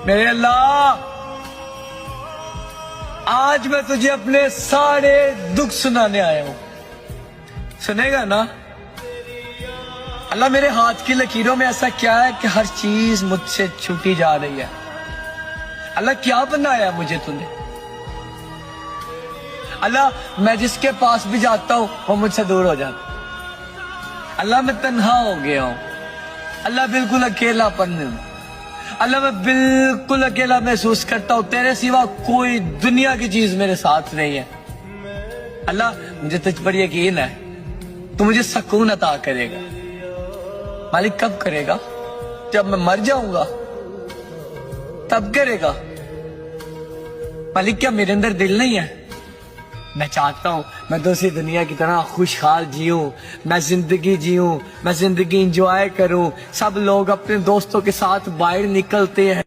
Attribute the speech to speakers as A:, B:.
A: میرے اللہ آج میں تجھے اپنے سارے دکھ سنانے آیا ہوں، سنے گا نا؟ اللہ میرے ہاتھ کی لکیروں میں ایسا کیا ہے کہ ہر چیز مجھ سے چھوٹی جا رہی ہے؟ اللہ کیا بنایا مجھے تو نے؟ اللہ میں جس کے پاس بھی جاتا ہوں وہ مجھ سے دور ہو جاتا۔ اللہ میں تنہا ہو گیا ہوں، اللہ بالکل اکیلا پن ہوں، اللہ میں بالکل اکیلا محسوس کرتا ہوں، تیرے سوا کوئی دنیا کی چیز میرے ساتھ نہیں ہے۔ اللہ مجھے تجھ پر یقین ہے تو مجھے سکون عطا کرے گا۔ مالک کب کرے گا؟ جب میں مر جاؤں گا تب کرے گا۔ مالک کیا میرے اندر دل نہیں ہے؟ میں چاہتا ہوں میں دوسری دنیا کی طرح خوشحال جیوں، میں زندگی جیوں، میں زندگی انجوائے کروں۔ سب لوگ اپنے دوستوں کے ساتھ باہر نکلتے ہیں۔